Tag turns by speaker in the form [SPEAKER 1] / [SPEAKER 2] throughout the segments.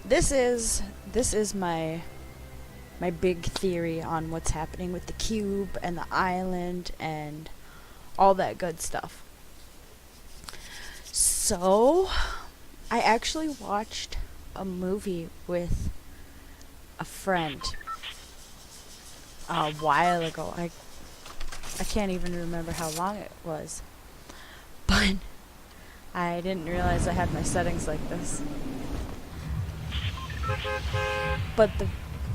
[SPEAKER 1] this is my big theory on what's happening with the cube and the island and all that good stuff. So, I actually watched a movie with a friend a while ago. I can't even remember how long it was. But I didn't realize I had my settings like this. But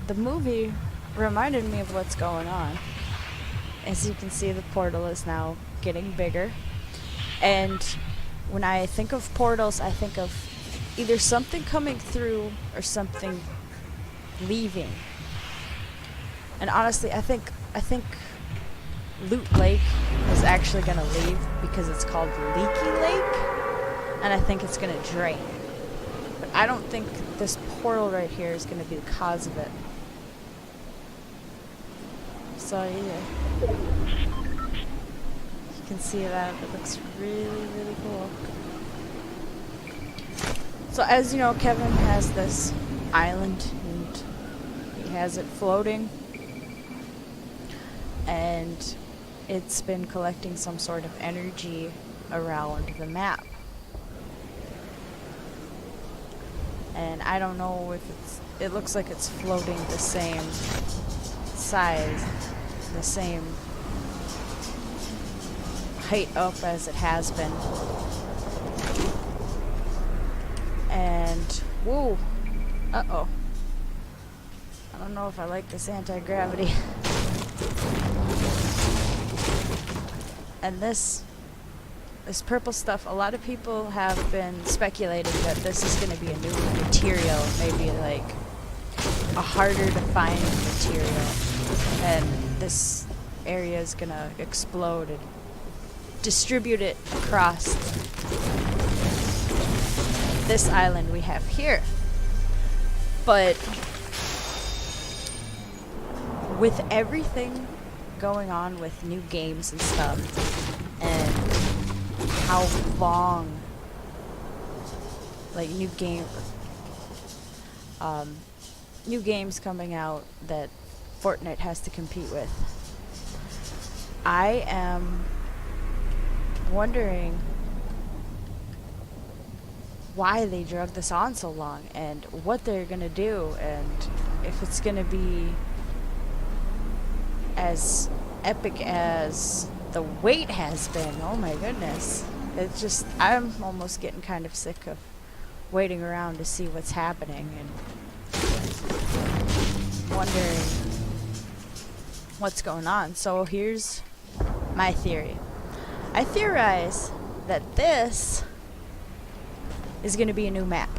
[SPEAKER 1] the movie reminded me of what's going on. As you can see, the portal is now getting bigger. And when I think of portals, I think of either something coming through or something leaving. And honestly, I think Loot Lake is actually gonna leave because it's called Leaky Lake, and I think it's gonna drain. But I don't think this portal right here is gonna be the cause of it. So yeah, you can see that it looks really cool. So as you know, Kevin has this island and he has it floating, and it's been collecting some sort of energy around the map. And I don't know if it looks like it's floating the same size, the same height up as it has been. And, whoa, uh-oh. I don't know if I like this anti-gravity. And this purple stuff, a lot of people have been speculating that this is going to be a new material, maybe like a harder to find material, and this area is going to explode and distribute it across this island we have here. But with everything going on with new games and stuff, and how long, like new games coming out that Fortnite has to compete with, I am wondering why they drug this on so long and what they're gonna do, and if it's gonna be as epic as the wait has been. Oh my goodness. It's just, I'm almost getting kind of sick of waiting around to see what's happening and wondering what's going on. So here's my theory. I theorize that this is going to be a new map.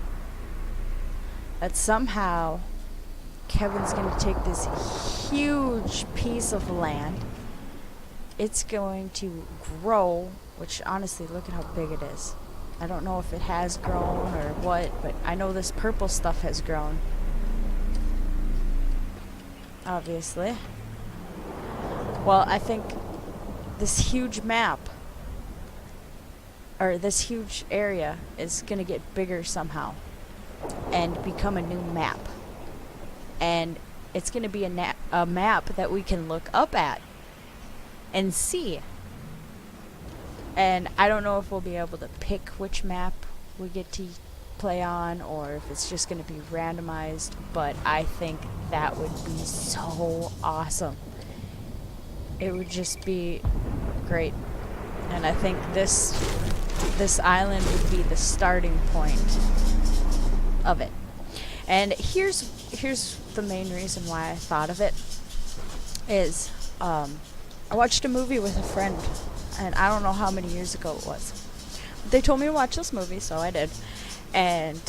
[SPEAKER 1] That somehow Kevin's going to take this huge piece of land. It's going to grow, which honestly, look at how big it is. I don't know if it has grown or what, but I know this purple stuff has grown. Obviously. Well, I think this huge map, or this huge area, is going to get bigger somehow and become a new map. And it's going to be a map that we can look up at and see. And I don't know if we'll be able to pick which map we get to play on, or if it's just going to be randomized, but I think that would be so awesome. It would just be great. And I think this island would be the starting point of it. And here's the main reason why I thought of it is I watched a movie with a friend, and I don't know how many years ago it was. They told me to watch this movie, so I did. And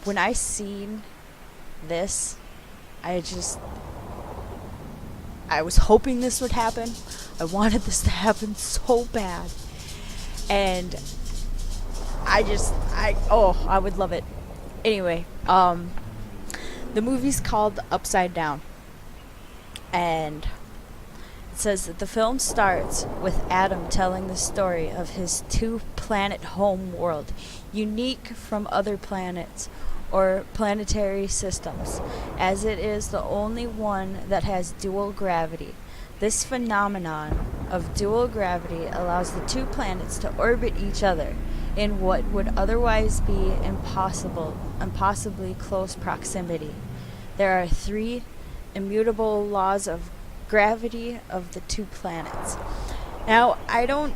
[SPEAKER 1] when I seen this, I was hoping this would happen. I wanted this to happen so bad. And I would love it. Anyway, the movie's called Upside Down. And it says that the film starts with Adam telling the story of his two-planet home world, unique from other planets, or planetary systems, as it is the only one that has dual gravity. This phenomenon of dual gravity allows the two planets to orbit each other in what would otherwise be impossibly close proximity. There are 3 immutable laws of gravity of the two planets. Now, I don't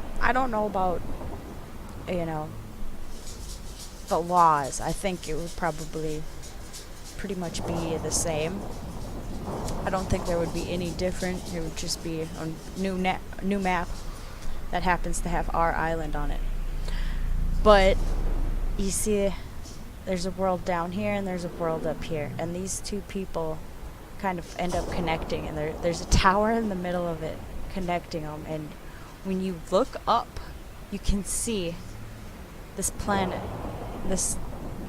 [SPEAKER 1] know about, you know, the laws. I think it would probably pretty much be the same. I don't think there would be any different. It would just be a new map that happens to have our island on it. But you see, there's a world down here and there's a world up here, and these two people kind of end up connecting, and there's a tower in the middle of it connecting them, and when you look up, you can see this planet, this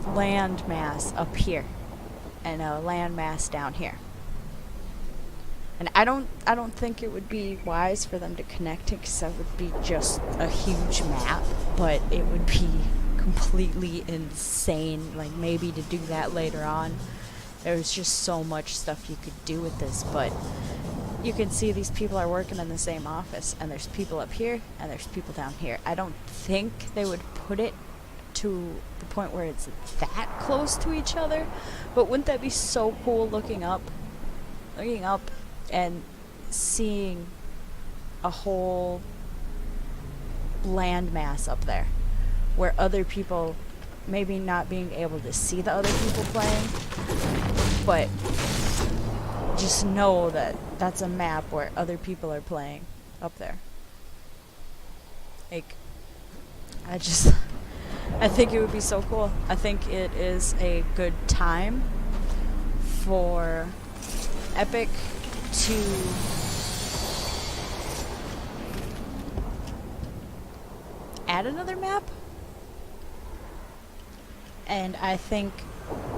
[SPEAKER 1] land mass up here, and a land mass down here. And I don't think it would be wise for them to connect it, because that would be just a huge map, but it would be completely insane, like maybe to do that later on. There's just so much stuff you could do with this, but you can see these people are working in the same office, and there's people up here and there's people down here. I don't think they would put it to the point where it's that close to each other, but wouldn't that be so cool, looking up and seeing a whole landmass up there where other people, maybe not being able to see the other people playing, but just know that that's a map where other people are playing up there. Like, I think it would be so cool. I think it is a good time for Epic to add another map. And I think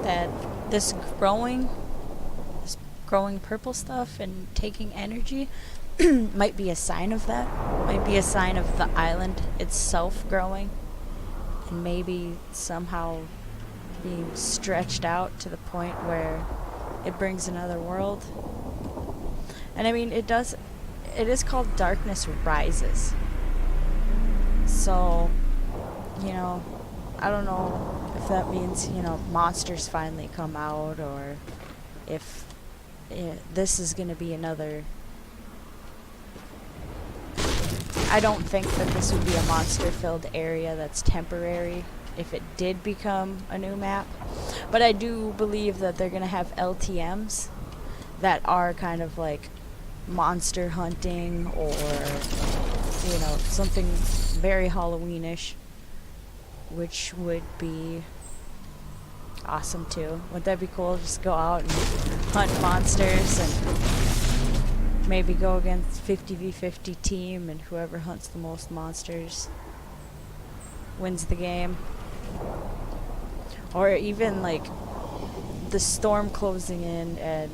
[SPEAKER 1] that this growing purple stuff and taking energy might be a sign of that. Might be a sign of the island itself growing, and maybe somehow being stretched out to the point where it brings another world. And I mean, it is called Darkness Rises. So, you know, I don't know if that means, you know, monsters finally come out, or if this is going to be another... I don't think that this would be a monster-filled area that's temporary if it did become a new map. But I do believe that they're going to have LTMs that are kind of like monster hunting, or, you know, something very Halloweenish, which would be awesome too. Wouldn't that be cool? Just go out and hunt monsters, and maybe go against 50v50 team, and whoever hunts the most monsters wins the game. Or even like the storm closing in and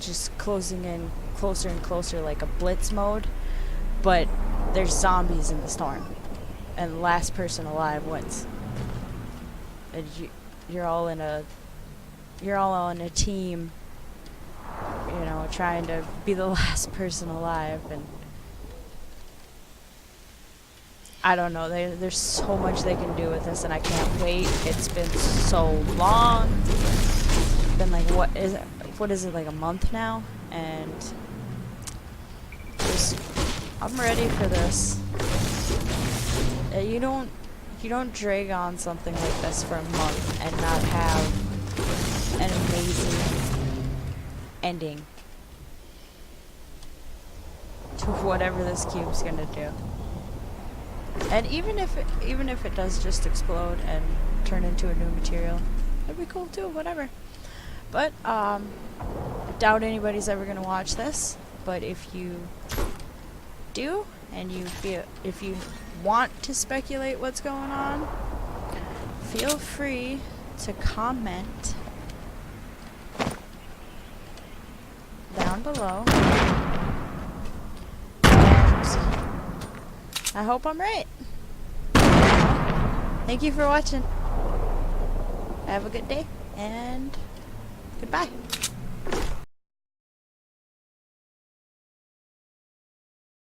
[SPEAKER 1] just closing in closer and closer, like a blitz mode, but there's zombies in the storm, and last person alive wins. And you're all on a team, you know, trying to be the last person alive. And I don't know, there's so much they can do with this, and I can't wait. It's been so long. It's been like, what is it, like a month now? And I'm ready for this. You don't drag on something like this for a month and not have an amazing ending to whatever this cube's gonna do. And even if it does just explode and turn into a new material, that'd be cool too, whatever. But I doubt anybody's ever gonna watch this, but if you do, and if you want to speculate what's going on, feel free to comment down below. And I hope I'm right. Thank you for watching. Have a good day, and goodbye.